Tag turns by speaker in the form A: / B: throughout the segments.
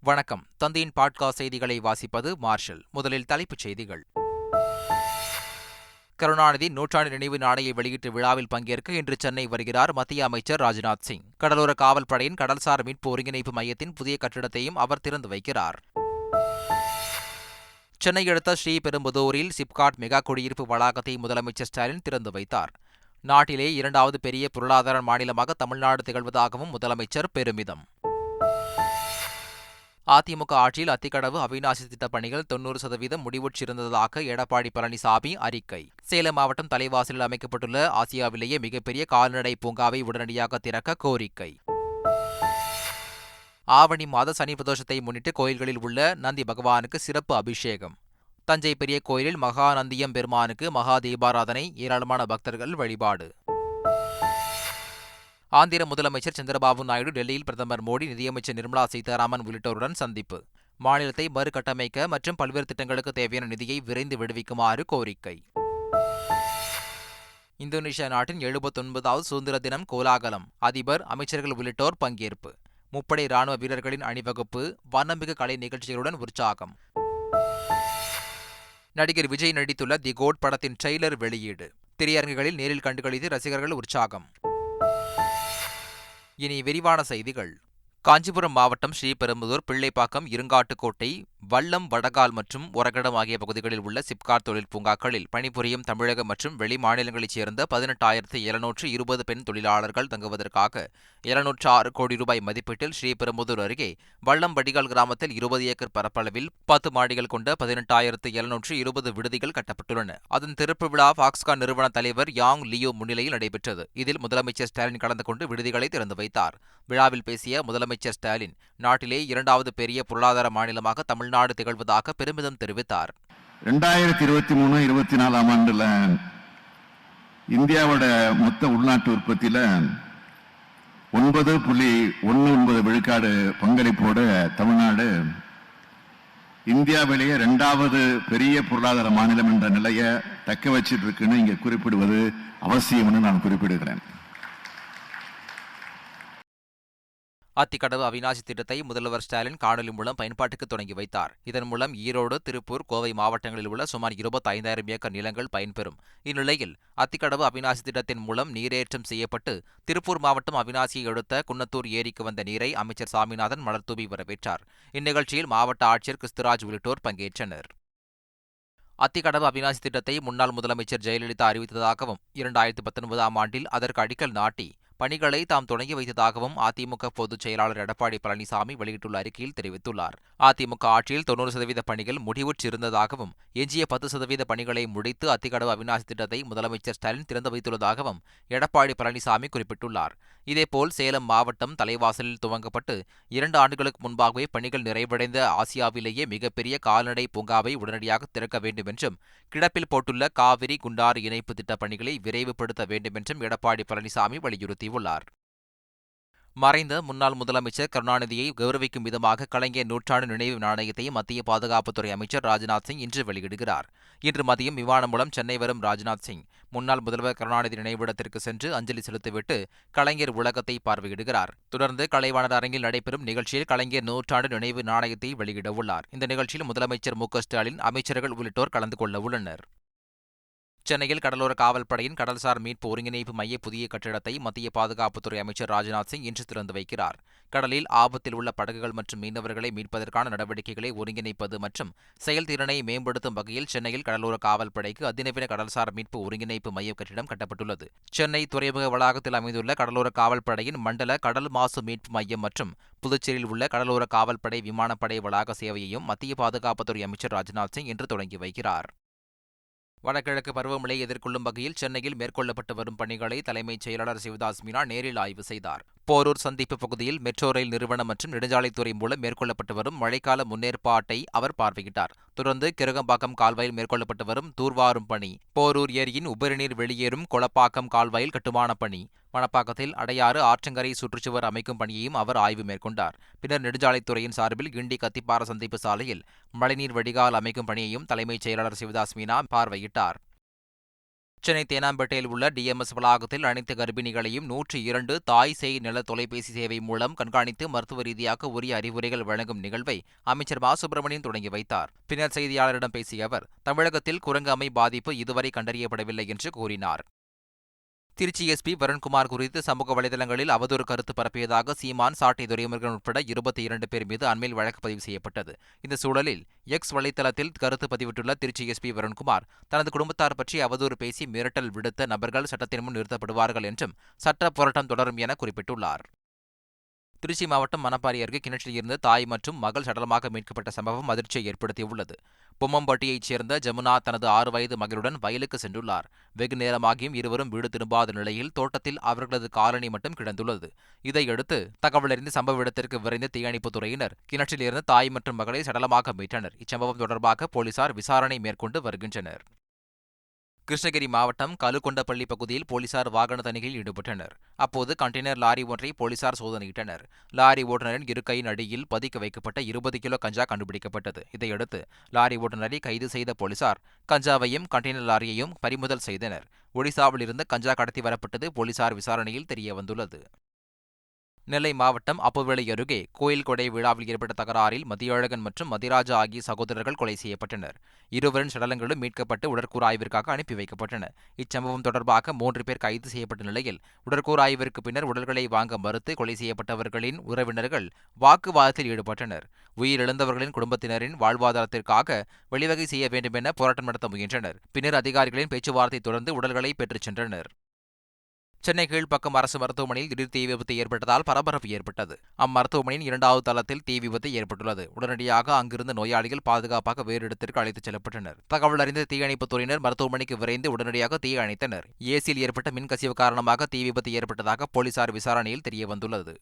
A: வணக்கம். தந்தையின் பாட்காஸ்ட் செய்திகளை வாசிப்பது மார்ஷல். முதலில் தலைப்புச் செய்திகள். கருணாநிதி நூற்றாண்டு நினைவு நாணையை வெளியிட்டு விழாவில் பங்கேற்க இன்று சென்னை வருகிறார் மத்திய அமைச்சர் ராஜ்நாத் சிங். கடலோர காவல்படையின் கடல்சார் மீட்பு ஒருங்கிணைப்பு மையத்தின் புதிய கட்டிடத்தையும் அவர் திறந்து வைக்கிறார். சென்னை அடுத்த ஸ்ரீபெரும்புதூரில் சிப்காட் மெகா குடியிருப்பு வளாகத்தை முதலமைச்சர் ஸ்டாலின் திறந்து வைத்தார். நாட்டிலே இரண்டாவது பெரிய பொருளாதார மாநிலமாக தமிழ்நாடு திகழ்வதாகவும் முதலமைச்சர் பெருமிதம். அதிமுக ஆட்சியில் அத்திக்கடவு அவிநாசி திட்டப் பணிகள் 90% முடிவுற்றிருந்ததாக எடப்பாடி பழனிசாமி அறிக்கை. சேலம் மாவட்டம் தலைவாசலில் அமைக்கப்பட்டுள்ள ஆசியாவிலேயே மிகப்பெரிய கால்நடை பூங்காவை உடனடியாக திறக்க கோரிக்கை. ஆவணி மாத சனி பிரதோஷத்தை முன்னிட்டு கோயில்களில் உள்ள நந்தி பகவானுக்கு சிறப்பு அபிஷேகம். தஞ்சை பெரிய கோயிலில் மகாநந்தியம் பெருமானுக்கு மகா தீபாராதனை, ஏராளமான பக்தர்கள் வழிபாடு. ஆந்திர முதலமைச்சர் சந்திரபாபு நாயுடு டெல்லியில் பிரதமர் மோடி, நிதியமைச்சர் நிர்மலா சீதாராமன் உள்ளிட்டோருடன் சந்திப்பு. மாநிலத்தை மறுகட்டமைக்க மற்றும் பல்வேறு திட்டங்களுக்கு தேவையான நிதியை விரைந்து விடுவிக்குமாறு கோரிக்கை. இந்தோனேஷியா நாட்டின் 79வது சுதந்திர தினம் கோலாகலம். அதிபர், அமைச்சர்கள் உள்ளிட்டோர் பங்கேற்பு. முப்படை ராணுவ வீரர்களின் அணிவகுப்பு, வண்ணமிகு கலை நிகழ்ச்சிகளுடன் உற்சாகம். நடிகர் விஜய் நடித்துள்ள தி கோட் படத்தின் ட்ரெய்லர் வெளியீடு. திரையரங்குகளில் நேரில் கண்டுகளித்து ரசிகர்கள் உற்சாகம். இனி விரிவான செய்திகள். காஞ்சிபுரம் மாவட்டம் ஸ்ரீபெரும்புதூர், பிள்ளைப்பாக்கம், இருங்காட்டுக்கோட்டை, வல்லம், வடகால் மற்றும் ஒரகடம் ஆகிய பகுதிகளில் உள்ள சிப்காட் தொழில் பூங்காக்களில் பணிபுரியும் தமிழக மற்றும் வெளி மாநிலங்களைச் சேர்ந்த 18,720 பெண் தொழிலாளர்கள் தங்குவதற்காக 706 கோடி ரூபாய் மதிப்பீட்டில் ஸ்ரீபெரும்புதூர் அருகே வல்லம் வடிகால் கிராமத்தில் 20 ஏக்கர் பரப்பளவில் 10 மாடிகள் கொண்ட 18,720 விடுதிகள் கட்டப்பட்டுள்ளன. அதன் திறப்பு விழா பாக்ஸ்கான் நிறுவன தலைவர் யாங் லியோ முன்னிலையில் நடைபெற்றது. இதில் முதலமைச்சர் ஸ்டாலின் கலந்து கொண்டு விடுதிகளை திறந்து வைத்தார். விழாவில் பேசிய முதலமைச்சர் ஸ்டாலின், நாட்டிலே இரண்டாவது பெரிய பொருளாதார மாநிலமாக தமிழ்நாடு திகழ்வதாக பெருமிதம் தெரிவித்தார்.
B: 2023-24 ஆண்டுல இந்தியாவோட மொத்த உள்நாட்டு உற்பத்தியில 9.19 விழுக்காடு பங்களிப்போட தமிழ்நாடு இந்தியாவிலேயே இரண்டாவது பெரிய பொருளாதார மாநிலம் என்ற நிலையை தக்க வச்சிட்டு இருக்குன்னு இங்க குறிப்பிடுவது அவசியம்னு நான் குறிப்பிடுகிறேன்.
A: அத்திக்கடவு அவிநாசி திட்டத்தை முதல்வர் ஸ்டாலின் காணொலி மூலம் பயன்பாட்டுக்கு தொடங்கி வைத்தார். இதன் மூலம் ஈரோடு, திருப்பூர், கோவை மாவட்டங்களில் உள்ள சுமார் 25,000 ஏக்கர் நிலங்கள் பயன்பெறும். இந்நிலையில் அத்திக்கடவு அவிநாசி திட்டத்தின் மூலம் நீரேற்றம் செய்யப்பட்டு திருப்பூர் மாவட்டம் அவிநாசியை அடுத்த குன்னத்தூர் ஏரிக்கு வந்த நீரை அமைச்சர் சாமிநாதன் மலர்தூவி வரவேற்றார். இந்நிகழ்ச்சியில் மாவட்ட ஆட்சியர் கிறிஸ்துராஜ் உள்ளிட்டோர் பங்கேற்றனர். அத்திக்கடவு அவிநாசி திட்டத்தை முன்னாள் முதலமைச்சர் ஜெயலலிதா அறிவித்ததாகவும் 2019 ஆண்டில் அதற்கு அடிக்கல் நாட்டி பணிகளை தாம் தொடங்கி வைத்ததாகவும் அதிமுக பொதுச் செயலாளர் எடப்பாடி பழனிசாமி வெளியிட்டுள்ள அறிக்கையில் தெரிவித்துள்ளார். அதிமுக ஆட்சியில் 90% பணிகள் முடிவுற்றிருந்ததாகவும் எஞ்சிய 10% பணிகளை முடித்து அத்திக்கடவு அவிநாசி திட்டத்தை முதலமைச்சர் ஸ்டாலின் திறந்து வைத்துள்ளதாகவும் எடப்பாடி பழனிசாமி குறிப்பிட்டுள்ளார். இதேபோல் சேலம் மாவட்டம் தலைவாசலில் துவங்கப்பட்டு 2 ஆண்டுகளுக்கு முன்பாகவே பணிகள் நிறைவடைந்த ஆசியாவிலேயே மிகப்பெரிய கால்நடை பூங்காவை உடனடியாக திறக்க வேண்டும் என்றும், கிடப்பில் போட்டுள்ள காவிரி குண்டாறு இணைப்பு திட்டப் பணிகளை விரைவுபடுத்த வேண்டும் என்றும் எடப்பாடி பழனிசாமி வலியுறுத்தியுள்ளார். மறைந்த முன்னாள் முதலமைச்சர் கருணாநிதியை கௌரவிக்கும் விதமாக கலைஞர் நூற்றாண்டு நினைவு நாணயத்தை மத்திய பாதுகாப்புத்துறை அமைச்சர் ராஜ்நாத் சிங் இன்று வெளியிடுகிறார். இன்று மதியம் விமானம் மூலம் சென்னை வரும் ராஜ்நாத் சிங் முன்னாள் முதல்வர் கருணாநிதி நினைவிடத்திற்கு சென்று அஞ்சலி செலுத்திவிட்டு கலைஞர் உலகத்தை பார்வையிடுகிறார். தொடர்ந்து கலைவாணர் அரங்கில் நடைபெறும் நிகழ்ச்சியில் கலைஞர் நூற்றாண்டு நினைவு நாணயத்தை வெளியிடவுள்ளார். இந்த நிகழ்ச்சியில் முதலமைச்சர் மு க ஸ்டாலின், அமைச்சர்கள் உள்ளிட்டோர் கலந்து கொள்ள உள்ளனர். சென்னையில் கடலோர காவல்படையின் கடல்சார் மீட்பு ஒருங்கிணைப்பு மைய புதிய கட்டிடத்தை மத்திய பாதுகாப்புத்துறை அமைச்சர் ராஜ்நாத் சிங் இன்று திறந்து வைக்கிறார். கடலில் ஆபத்தில் உள்ள படகுகள் மற்றும் மீனவர்களை மீட்பதற்கான நடவடிக்கைகளை ஒருங்கிணைப்பது மற்றும் செயல்திறனை மேம்படுத்தும் வகையில் சென்னையில் கடலோர காவல்படைக்கு அதிநவீன கடல்சார் மீட்பு ஒருங்கிணைப்பு மைய கட்டிடம் கட்டப்பட்டுள்ளது. சென்னை துறைமுக வளாகத்தில் அமைந்துள்ள கடலோர காவல்படையின் மண்டல கடல் மாசு மீட்பு மையம் மற்றும் புதுச்சேரியில் உள்ள கடலோர காவல்படை விமானப்படை வளாக சேவையையும் மத்திய பாதுகாப்புத்துறை அமைச்சர் ராஜ்நாத் சிங் இன்று தொடங்கி வைக்கிறார். வடகிழக்கு பருவமழையை எதிர்கொள்ளும் வகையில் சென்னையில் மேற்கொள்ளப்பட்டு வரும் பணிகளை தலைமைச் செயலாளர் சிவதாஸ் மீனா நேரில் ஆய்வு செய்தார். போரூர் சந்திப்பு பகுதியில் மெட்ரோ ரயில் நிறுவனம் மற்றும் நெடுஞ்சாலைத்துறை மூலம் மேற்கொள்ளப்பட்டு வரும் மழைக்கால முன்னேற்பாட்டை அவர் பார்வையிட்டார். தொடர்ந்து கிருகம்பாக்கம் கால்வாயில் மேற்கொள்ளப்பட்டு வரும் தூர்வாரும் பணி, போரூர் ஏரியின் உபரிநீர் வெளியேறும் கொளப்பாக்கம் கால்வாயில் கட்டுமானப் பணி, மணப்பாக்கத்தில் அடையாறு ஆற்றங்கரை சுற்றுச்சுவர் அமைக்கும் பணியையும் அவர் ஆய்வு மேற்கொண்டார். பின்னர் நெடுஞ்சாலைத்துறையின் சார்பில் கிண்டி கத்திப்பார சந்திப்பு சாலையில் மழைநீர் வடிகால் அமைக்கும் பணியையும் தலைமைச் செயலாளர் சிவதாஸ் மீனா பார்வையிட்டார். சென்னை தேனாம்பேட்டையில் உள்ள டிஎம்எஸ் வளாகத்தில் அனைத்து கர்ப்பிணிகளையும் 102 தாய் சேய் நல தொலைபேசி சேவை மூலம் கண்காணித்து மருத்துவ ரீதியாக உரிய அறிவுரைகள் வழங்கும் நிகழ்வை அமைச்சர் மா சுப்பிரமணியன் தொடங்கி வைத்தார். பின்னர் செய்தியாளரிடம் பேசிய அவர், தமிழகத்தில் குரங்கு அம்மை பாதிப்பு இதுவரை கண்டறியப்படவில்லை என்று கூறினார். திருச்சி எஸ்பி வருண்குமார் குறித்து சமூக வலைதளங்களில் அவதூறு கருத்து பரப்பியதாக சீமான், சாட்டை துரைமுருகன் உட்பட 22 பேர் மீது அண்மையில் வழக்கு பதிவு செய்யப்பட்டது. இந்த சூழலில் எக்ஸ் வலைதளத்தில் கருத்து பதிவிட்டுள்ள திருச்சி எஸ்பி வருண்குமார், தனது குடும்பத்தார் பற்றி அவதூறு பேசி மிரட்டல் விடுத்த நபர்கள் சட்டத்தின் முன் நிறுத்தப்படுவார்கள் என்றும் சட்ட போராட்டம் தொடரும் என குறிப்பிட்டுள்ளார். திருச்சி மாவட்டம் மணப்பாறை அருகே கிணற்றில் இருந்து தாய் மற்றும் மகள் சடலமாக மீட்கப்பட்ட சம்பவம் அதிர்ச்சியை ஏற்படுத்தியுள்ளது. பொம்மம்பட்டியைச் சேர்ந்த ஜமுனா தனது 6 வயது மகளுடன் வயலுக்கு சென்றுள்ளார். வெகு நேரமாகியும் இருவரும் வீடு திரும்பாத நிலையில் தோட்டத்தில் அவர்களது காலணி மட்டும் கிடந்துள்ளது. இதையடுத்து தகவலறிந்து சம்பவ இடத்திற்கு விரைந்த தீயணைப்புத் துறையினர் கிணற்றில் இருந்து தாய் மற்றும் மகளை சடலமாக மீட்டனர். இச்சம்பவம் தொடர்பாக போலீசார் விசாரணை மேற்கொண்டு வருகின்றனர். கிருஷ்ணகிரி மாவட்டம் கலுகொண்டப்பள்ளி பகுதியில் போலீசார் வாகன தணிக்கையில் ஈடுபட்டனர். அப்போது கண்டெய்னர் லாரி ஒன்றை போலீசார் சோதனையிட்டனர். லாரி ஓட்டுநரின் இரு கையின் அடியில் பதுக்கி வைக்கப்பட்ட 20 கிலோ கஞ்சா கண்டுபிடிக்கப்பட்டது. இதையடுத்து லாரி ஓட்டுநரை கைது செய்த போலீசார் கஞ்சாவையும் கண்டெய்னர் லாரியையும் பறிமுதல் செய்தனர். ஒடிசாவில் இருந்து கஞ்சா கடத்தி வரப்பட்டது போலீசார் விசாரணையில் தெரியவந்துள்ளது. நெல்லை மாவட்டம் அப்புவேளை அருகே கோயில் கொடை விழாவில் ஏற்பட்ட தகராறில் மதியழகன் மற்றும் மதிராஜா ஆகிய சகோதரர்கள் கொலை செய்யப்பட்டனர். இருவரின் சடலங்களும் மீட்கப்பட்டு உடற்கூறு ஆய்விற்காக அனுப்பி வைக்கப்பட்டன. இச்சம்பவம் தொடர்பாக 3 பேர் கைது செய்யப்பட்ட நிலையில் உடற்கூறு ஆய்விற்கு பின்னர் உடல்களை வாங்க மறுத்து கொலை செய்யப்பட்டவர்களின் உறவினர்கள் வாக்குவாதத்தில் ஈடுபட்டனர். உயிரிழந்தவர்களின் குடும்பத்தினரின் வாழ்வாதாரத்திற்காக வழிவகை செய்ய வேண்டும் என போராட்டம் நடத்த முயன்றனர். பின்னர் அதிகாரிகளின் பேச்சுவார்த்தை தொடர்ந்து உடல்களை பெற்றுச் சென்றனர். சென்னை கீழ்ப்பாக்கம் அரசு மருத்துவமனையில் திடீர் தீ விபத்து ஏற்பட்டதால் பரபரப்பு ஏற்பட்டது. அம்மருத்துவமனையின் 2வது தளத்தில் தீ விபத்து ஏற்பட்டுள்ளது. உடனடியாக அங்கிருந்த நோயாளிகள் பாதுகாப்பாக வேறு இடத்திற்கு அழைத்துச் செல்லப்பட்டனர். தகவல் அறிந்த தீயணைப்புத் துறையினர் மருத்துவமனைக்கு விரைந்து உடனடியாக தீயை அணைத்தனர். ஏசியில் ஏற்பட்ட மின்கசிவு காரணமாக தீ விபத்து ஏற்பட்டதாக போலீசார் விசாரணையில் தெரியவந்துள்ளது.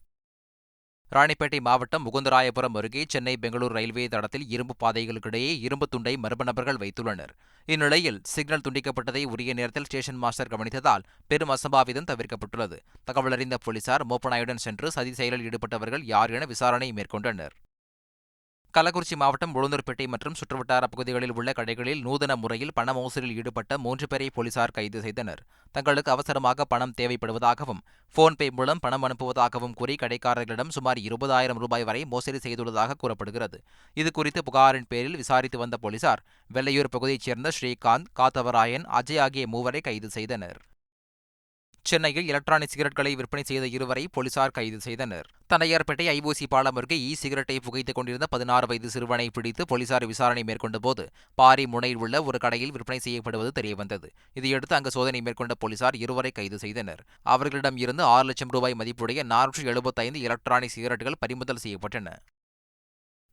A: ராணிப்பேட்டை மாவட்டம் முகுந்தராயபுரம் அருகே சென்னை பெங்களூர் ரயில்வே தடத்தில் இரும்பு பாதைகளுக்கிடையே இரும்பு துண்டை மர்ம நபர்கள் வைத்துள்ளனர். இந்நிலையில் சிக்னல் துண்டிக்கப்பட்டதை உரிய நேரத்தில் ஸ்டேஷன் மாஸ்டர் கவனித்ததால் பெரும் அசம்பாவிதம் தவிர்க்கப்பட்டுள்ளது. தகவலறிந்த போலீசார் மோப்பநாயுடன் சென்று சதி செயலில் ஈடுபட்டவர்கள் யார் என விசாரணை மேற்கொண்டனர். கள்ளக்குறிச்சி மாவட்டம் உளுந்தூர்பேட்டை மற்றும் சுற்றுவட்டார பகுதிகளில் உள்ள கடைகளில் நூதன முறையில் பண மோசடியில் ஈடுபட்ட 3 பேரை போலீசார் கைது செய்தனர். தங்களுக்கு அவசரமாக பணம் தேவைப்படுவதாகவும் போன்பே மூலம் பணம் அனுப்புவதாகவும் கூறி கடைக்காரர்களிடம் சுமார் 20,000 ரூபாய் வரை மோசடி செய்துள்ளதாக கூறப்படுகிறது. இதுகுறித்து புகாரின் பேரில் விசாரித்து வந்த போலீசார் வெள்ளையூர் பகுதியைச் சேர்ந்த ஸ்ரீகாந்த், காத்தவராயன், அஜய் ஆகிய 3 கைது செய்தனர். சென்னையில் எலக்ட்ரானிக் சிகரெட்களை விற்பனை செய்த 2 போலீசார் கைது செய்தனர். தண்டையார்பேட்டை ஐஓசி பாலம் அருகே சிகரெட்டை புகைத்துக் கொண்டிருந்த 16 வயது சிறுவனை பிடித்து போலீசார் விசாரணை மேற்கொண்டபோது பாரி முனையில் உள்ள ஒரு கடையில் விற்பனை செய்யப்படுவது தெரியவந்தது. இதையடுத்து அங்கு சோதனை மேற்கொண்ட போலீசார் 2 கைது செய்தனர். அவர்களிடம் இருந்து 6 லட்சம் ரூபாய் மதிப்புடைய 475 எலக்ட்ரானிக் சிகரெட்டுகள் பறிமுதல் செய்யப்பட்டன.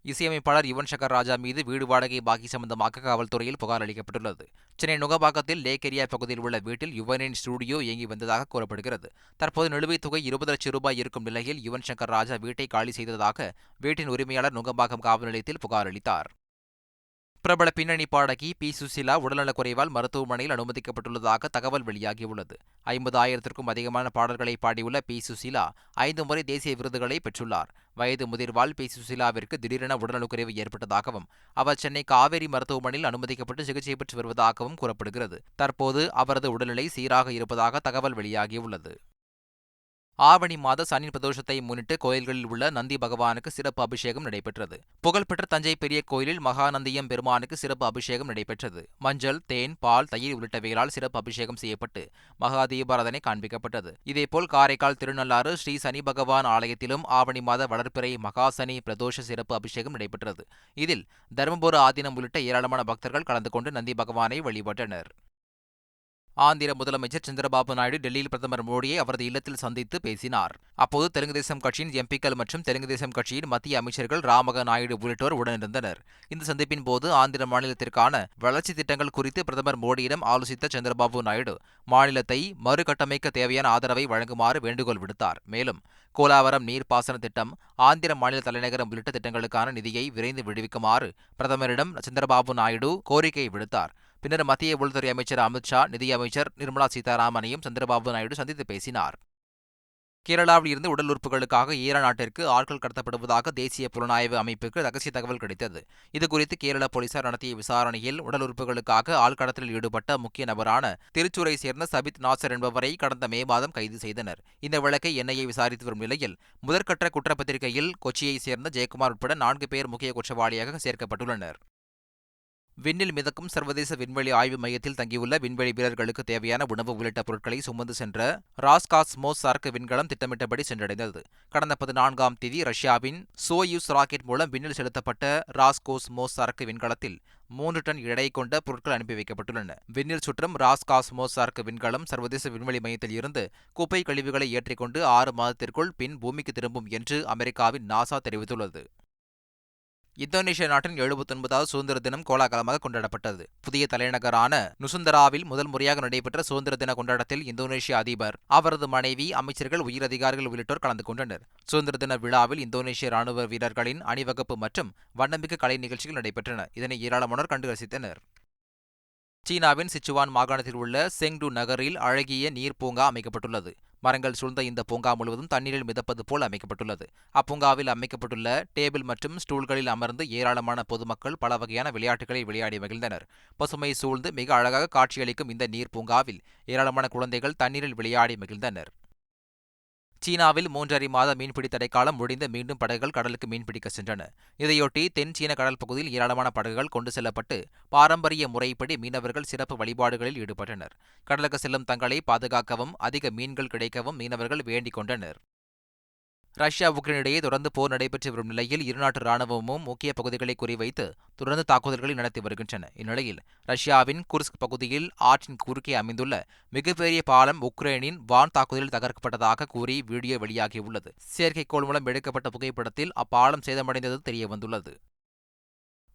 A: இசையமைப்பாளர் யுவன் சங்கர் ராஜா மீது வீடு வாடகை பாக்கி சம்பந்தமாக காவல்துறையில் புகார் அளிக்கப்பட்டுள்ளது. சென்னை நுங்கம்பாக்கத்தில் லேக் ஏரியா பகுதியில் உள்ள வீட்டில் யுவனின் ஸ்டுடியோ இயங்கி வந்ததாக கூறப்படுகிறது. தற்போது நிலுவைத் தொகை 20 லட்சம் ரூபாய் இருக்கும் நிலையில் யுவன் சங்கர் ராஜா வீட்டை காலி செய்ததாக வீட்டின் உரிமையாளர் நுங்கம்பாக்கம் காவல் நிலையத்தில் புகார் அளித்தார். பிரபல பின்னணி பாடகி பி. சுசீலா உடல்நலக்குறைவால் மருத்துவமனையில் அனுமதிக்கப்பட்டுள்ளதாக தகவல் வெளியாகியுள்ளது. 50,000க்கும் அதிகமான பாடல்களை பாடியுள்ள பி. சுசீலா 5 முறை தேசிய விருதுகளை பெற்றுள்ளார். வயது முதிர்வால் பி. சுசீலாவிற்கு திடீரென உடல்நலக்குறைவு ஏற்பட்டதாகவும் அவர் சென்னை காவேரி மருத்துவமனையில் அனுமதிக்கப்பட்டு சிகிச்சை பெற்று வருவதாகவும் கூறப்படுகிறது. தற்போது அவரது உடல்நிலை சீராக இருப்பதாக தகவல் வெளியாகியுள்ளது. ஆவணி மாத சனி பிரதோஷத்தை முன்னிட்டு கோயில்களில் உள்ள நந்தி பகவானுக்கு சிறப்பு அபிஷேகம் நடைபெற்றது. புகழ்பெற்ற தஞ்சை பெரிய கோயிலில் மகாநந்தியம் பெருமானுக்கு சிறப்பு அபிஷேகம் நடைபெற்றது. மஞ்சள், தேன், பால், தயிர் உள்ளிட்டவைகளால் சிறப்பு அபிஷேகம் செய்யப்பட்டு மகா தீபாராதனை காண்பிக்கப்பட்டது. இதேபோல் காரைக்கால் திருநள்ளாறு ஸ்ரீ சனி பகவான் ஆலயத்திலும் ஆவணி மாத வளர்ப்பிறை மகா சனி பிரதோஷ சிறப்பு அபிஷேகம் நடைபெற்றது. இதில் தருமபுர ஆதீனம் உள்ளிட்ட ஏராளமான பக்தர்கள் கலந்து கொண்டு நந்தி பகவானை வழிபட்டனர். ஆந்திர முதலமைச்சர் சந்திரபாபு நாயுடு டெல்லியில் பிரதமர் மோடியை அவரது இல்லத்தில் சந்தித்து பேசினார். அப்போது தெலுங்கு தேசம் கட்சியின் எம்பிக்கள் மற்றும் தெலுங்கு தேசம் கட்சியின் மத்திய அமைச்சர்கள் ராமக நாயுடு உள்ளிட்டோர் உடனிருந்தனர். இந்த சந்திப்பின் போது ஆந்திர மாநிலத்திற்கான வளர்ச்சி திட்டங்கள் குறித்து பிரதமர் மோடியிடம் ஆலோசித்த சந்திரபாபு நாயுடு மாநிலத்தை மறுகட்டமைக்க தேவையான ஆதரவை வழங்குமாறு வேண்டுகோள் விடுத்தார். மேலும் கோலாவரம் நீர்ப்பாசன திட்டம், ஆந்திர மாநில தலைநகரம் உள்ளிட்ட திட்டங்களுக்கான நிதியை விரைந்து விடுவிக்குமாறு பிரதமரிடம் சந்திரபாபு நாயுடு கோரிக்கை விடுத்தார். பின்னர் மத்திய உள்துறை அமைச்சர் அமித்ஷா, நிதியமைச்சர் நிர்மலா சீதாராமனையும் சந்திரபாபு நாயுடு சந்தித்து பேசினார். கேரளாவில் இருந்து உடல் உறுப்புகளுக்காக ஈரான் நாட்டிற்கு ஆட்கள் கடத்தப்படுவதாக தேசிய புலனாய்வு அமைப்புக்கு ரகசிய தகவல் கிடைத்தது. இதுகுறித்து கேரள போலீசார் நடத்திய விசாரணையில் உடல் உறுப்புகளுக்காக ஆள்கடத்தலில் ஈடுபட்ட முக்கிய நபரான திருச்சூரை சேர்ந்த சபித் நாசர் என்பவரை கடந்த மே மாதம் கைது செய்தனர். இந்த வழக்கை என்ஐஏ விசாரித்து வரும் நிலையில் முதற்கட்ட குற்றப்பத்திரிகையில் கொச்சியைச் சேர்ந்த ஜெயக்குமார் உட்பட 4 பேர் முக்கிய குற்றவாளியாக சேர்க்கப்பட்டுள்ளனர். விண்ணில் மிதக்கும் சர்வதேச விண்வெளி ஆய்வு மையத்தில் தங்கியுள்ள விண்வெளி வீரர்களுக்கு தேவையான உணவு உள்ளிட்ட பொருட்களை சுமந்து சென்ற ராஸ்காஸ்மோஸ் சரக்கு விண்கலம் திட்டமிட்டபடி சென்றடைந்தது. கடந்த 14ஆம் தேதி ரஷ்யாவின் சோயூஸ் ராக்கெட் மூலம் விண்ணில் செலுத்தப்பட்ட ராஸ்கோஸ்மோஸ் சரக்கு விண்கலத்தில் 3 டன் எடை கொண்ட பொருட்கள் அனுப்பி வைக்கப்பட்டுள்ளன. விண்ணில் சுற்றும் ராஸ்காஸ்மோஸ் சரக்கு விண்கலம் சர்வதேச விண்வெளி மையத்தில் இருந்து குப்பை கழிவுகளை ஏற்றிக்கொண்டு 6 மாதத்திற்குள் பின் பூமிக்கு திரும்பும் என்று அமெரிக்காவின் நாசா தெரிவித்துள்ளது. இந்தோனேஷியா நாட்டின் 79வது சுதந்திர தினம் கோலாகலமாக கொண்டாடப்பட்டது. புதிய தலைநகரான நுசுந்தராவில் முதல் முறையாக நடைபெற்ற சுதந்திர தின கொண்டாட்டத்தில் இந்தோனேஷிய அதிபர், அவரது மனைவி, அமைச்சர்கள், உயரதிகாரிகள் உள்ளிட்டோர் கலந்து கொண்டனர். சுதந்திர தின விழாவில் இந்தோனேஷிய ராணுவ வீரர்களின் அணிவகுப்பு மற்றும் வண்ணமிகு கலை நிகழ்ச்சிகள் நடைபெற்றன. இதனை ஏராளமானோர் கண்டு ரசித்தனர். சீனாவின் சிச்சுவான் மாகாணத்தில் உள்ள செங்டு நகரில் அழகிய நீர் பூங்கா அமைக்கப்பட்டுள்ளது. மரங்கள் சூழ்ந்த இந்த பூங்கா முழுவதும் தண்ணீரில் மிதப்பது போல் அமைக்கப்பட்டுள்ளது. அப்பூங்காவில் அமைக்கப்பட்டுள்ள டேபிள் மற்றும் ஸ்டூல்களில் அமர்ந்து ஏராளமான பொதுமக்கள் பல வகையான விளையாட்டுகளை விளையாடி மகிழ்ந்தனர். பசுமை சூழ்ந்து மிக அழகாக காட்சியளிக்கும் இந்த நீர் பூங்காவில் ஏராளமான குழந்தைகள் தண்ணீரில் விளையாடி மகிழ்ந்தனர். சீனாவில் 3½ மாத மீன்பிடி தடைக்காலம் முடிந்து மீண்டும் படகுகள் கடலுக்கு மீன்பிடிக்க சென்றன. இதையொட்டி தென் சீன கடல் பகுதியில் ஏராளமான படகுகள் கொண்டு செல்லப்பட்டு பாரம்பரிய முறைப்படி மீனவர்கள் சிறப்பு வழிபாடுகளில் ஈடுபட்டனர். கடலுக்கு செல்லும் தங்களை பாதுகாக்கவும் அதிக மீன்கள் கிடைக்கவும் மீனவர்கள் வேண்டிக் கொண்டனர். ரஷ்யா உக்ரைன் இடையே தொடர்ந்து போர் நடைபெற்று வரும் நிலையில் இருநாட்டு ராணுவமும் முக்கிய பகுதிகளை குறிவைத்து தொடர்ந்து தாக்குதல்களை நடத்தி வருகின்றன. இந்நிலையில் ரஷ்யாவின் குர்ஸ்க் பகுதியில் ஆற்றின் குறுக்கே அமைந்துள்ள மிகப்பெரிய பாலம் உக்ரைனின் வான் தாக்குதலில் தகர்க்கப்பட்டதாக கூறி வீடியோ வெளியாகியுள்ளது. செயற்கைக்கோள் மூலம் எடுக்கப்பட்ட புகைப்படத்தில் அப்பாலம் சேதமடைந்தது தெரியவந்துள்ளது.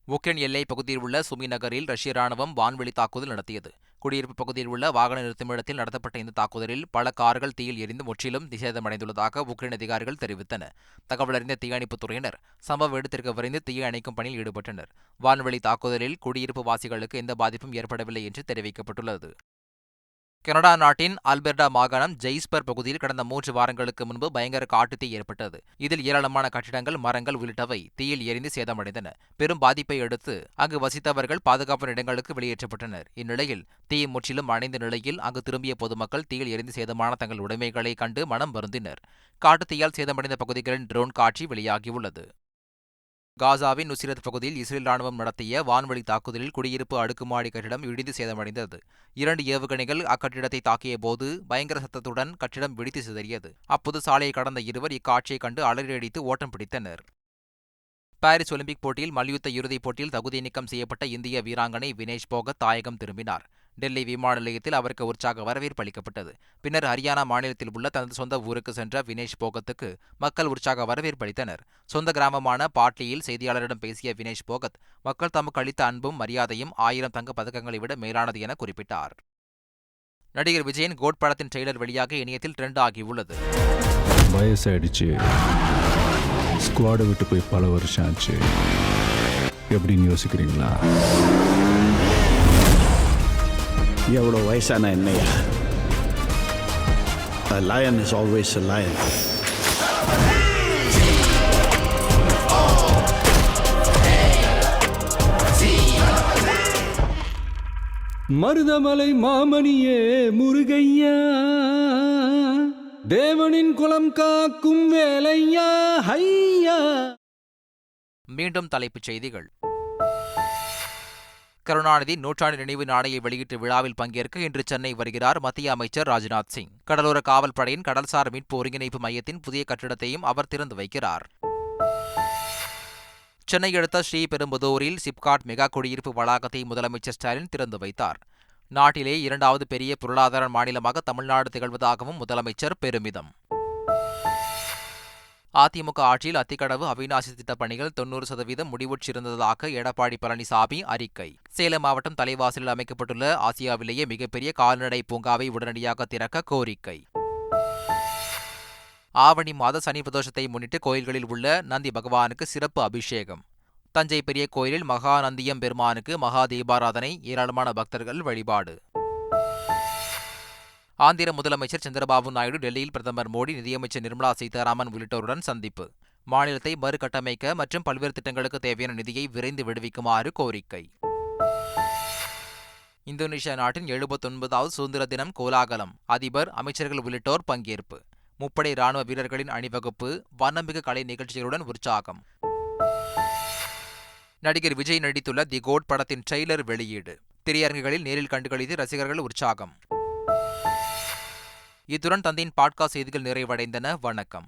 A: உக்ரைன் எல்லைப் பகுதியில் உள்ள சுமி நகரில் ரஷ்ய ராணுவம் வான்வெளி தாக்குதல் நடத்தியது. குடியிருப்பு பகுதியில் உள்ள வாகன நிறுத்துமிடத்தில் நடத்தப்பட்ட இந்த தாக்குதலில் பல கார்கள் தீயில் எரிந்து முற்றிலும் சேதமடைந்துள்ளதாக உக்ரைன் அதிகாரிகள் தெரிவித்தனர். தகவல் அறிந்த தீயணைப்புத் துறையினர் சம்பவ இடத்திற்கு விரைந்து தீயை அணைக்கும் பணியில் ஈடுபட்டனர். வான்வெளி தாக்குதலில் குடியிருப்பு வாசிகளுக்கு எந்த பாதிப்பும் ஏற்படவில்லை என்று தெரிவிக்கப்பட்டுள்ளது. கனடா நாட்டின் அல்பெர்டா மாகாணம் ஜெய்ஸ்பர் பகுதியில் கடந்த 3 வாரங்களுக்கு முன்பு பயங்கர காட்டுத்தீ ஏற்பட்டது. இதில் ஏராளமான கட்டிடங்கள், மரங்கள் உள்ளிட்டவை தீயில் எரிந்து சேதமடைந்தன. பெரும் பாதிப்பை அடுத்து அங்கு வசித்தவர்கள் பாதுகாப்பான இடங்களுக்கு வெளியேற்றப்பட்டனர். இந்நிலையில் தீ முற்றிலும் அணைந்த நிலையில் அங்கு திரும்பிய பொதுமக்கள் தீயில் எரிந்து சேதமான தங்கள் உடைமைகளை கண்டு மனம் வருந்தினர். காட்டுத்தீயால் சேதமடைந்த பகுதிகளின் ட்ரோன் காட்சி வெளியாகியுள்ளது. காசாவின் நுசிரத் பகுதியில் இஸ்ரேல் ராணுவம் நடத்திய வான்வெளி தாக்குதலில் குடியிருப்பு அடுக்குமாடி கட்டிடம் இடிந்து சேதமடைந்தது. 2 ஏவுகணைகள் அக்கட்டிடத்தை தாக்கிய போது பயங்கர சத்தத்துடன் கட்டிடம் வெடித்து சிதறியது. அப்போது சாலையை கடந்த இருவர் இக்காட்சியை கண்டு அலறியடித்து ஓட்டம் பிடித்தனர். பாரிஸ் ஒலிம்பிக் போட்டியில் மல்யுத்த இறுதிப் போட்டியில் தகுதி நீக்கம் செய்யப்பட்ட இந்திய வீராங்கனை வினேஷ் போகத் தாயகம் திரும்பினார். டெல்லி விமான நிலையத்தில் அவருக்கு உற்சாக வரவேற்பு அளிக்கப்பட்டது. பின்னர் ஹரியானா மாநிலத்தில் உள்ள தனது சொந்த ஊருக்கு சென்ற வினேஷ் போகத்துக்கு மக்கள் உற்சாக வரவேற்பு அளித்தனர். சொந்த கிராமமான பாட்லியில் செய்தியாளரிடம் பேசிய வினேஷ் போகத் மக்கள் தமக்கு அளித்த அன்பும் மரியாதையும் 1000 தங்கப் பதக்கங்களை விட மேலானது என குறிப்பிட்டார். நடிகர் விஜயின் கோட் படத்தின் ட்ரெய்லர் வெளியாக இணையத்தில் ட்ரெண்ட் ஆகியுள்ளது.
C: வயசாயிடுச்சு, ஸ்குவாடை விட்டு போய் பல வருஷம் ஆச்சு, எப்படின்னு யோசிக்கிறீங்களா?
D: எவ்வளோ வயசான என்னையா? A lion is always a lion.
C: Marudhamalai மாமணியே முருகையா, தேவனின் குலம் காக்கும் வேலையா ஹையா.
A: மீண்டும் தலைப்புச் செய்திகள். கருணாநிதி நூற்றாண்டு நினைவு நாணையை வெளியிட்டு விழாவில் பங்கேற்க இன்று சென்னை வருகிறார் மத்திய அமைச்சர் ராஜ்நாத் சிங். கடலோர காவல் படையின் கடல்சார் மீட்பு ஒருங்கிணைப்பு மையத்தின் புதிய கட்டிடத்தையும் அவர் திறந்து வைக்கிறார். சென்னை அடுத்த ஸ்ரீபெரும்புதூரில் சிப்காட் மெகா குடியிருப்பு வளாகத்தை முதலமைச்சர் ஸ்டாலின் திறந்து வைத்தார். நாட்டிலே 2வது பெரிய பொருளாதார மாநிலமாக தமிழ்நாடு திகழ்வதாகவும் முதலமைச்சர் பெருமிதம். அதிமுக ஆட்சியில் அத்திக்கடவு அவிநாசி திட்டப் பணிகள் 90% முடிவுற்றிருந்ததாக எடப்பாடி பழனிசாமி அறிக்கை. சேலம் மாவட்டம் தலைவாசலில் அமைக்கப்பட்டுள்ள ஆசியாவிலேயே மிகப்பெரிய கால்நடை பூங்காவை உடனடியாக திறக்க கோரிக்கை. ஆவணி மாத சனி பிரதோஷத்தை முன்னிட்டு கோயில்களில் உள்ள நந்தி பகவானுக்கு சிறப்பு அபிஷேகம். தஞ்சை பெரிய கோயிலில் மகாநந்தியம் பெருமானுக்கு மகா தீபாராதனை, ஏராளமான பக்தர்கள் வழிபாடு. ஆந்திர முதலமைச்சர் சந்திரபாபு நாயுடு டெல்லியில் பிரதமர் மோடி, நிதியமைச்சர் நிர்மலா சீதாராமன் உள்ளிட்டோருடன் சந்திப்பு. மாநிலத்தை மறுகட்டமைக்க மற்றும் பல்வேறு திட்டங்களுக்கு தேவையான நிதியை விரைந்து விடுவிக்குமாறு கோரிக்கை. இந்தோனேஷியா நாட்டின் 79வது சுதந்திர தினம் கோலாகலம். அதிபர், அமைச்சர்கள் உள்ளிட்டோர் பங்கேற்பு. முப்படை ராணுவ வீரர்களின் அணிவகுப்பு, வண்ணமிகு கலை நிகழ்ச்சிகளுடன் உற்சாகம். நடிகர் விஜய் நடித்துள்ள தி கோட் படத்தின் ட்ரெய்லர் வெளியீடு. திரையரங்குகளில் நேரில் கண்டுகளித்து ரசிகர்கள் உற்சாகம். இத்துடன் தந்தையின் பாட்காஸ்ட் செய்திகள் நிறைவடைந்தன. வணக்கம்.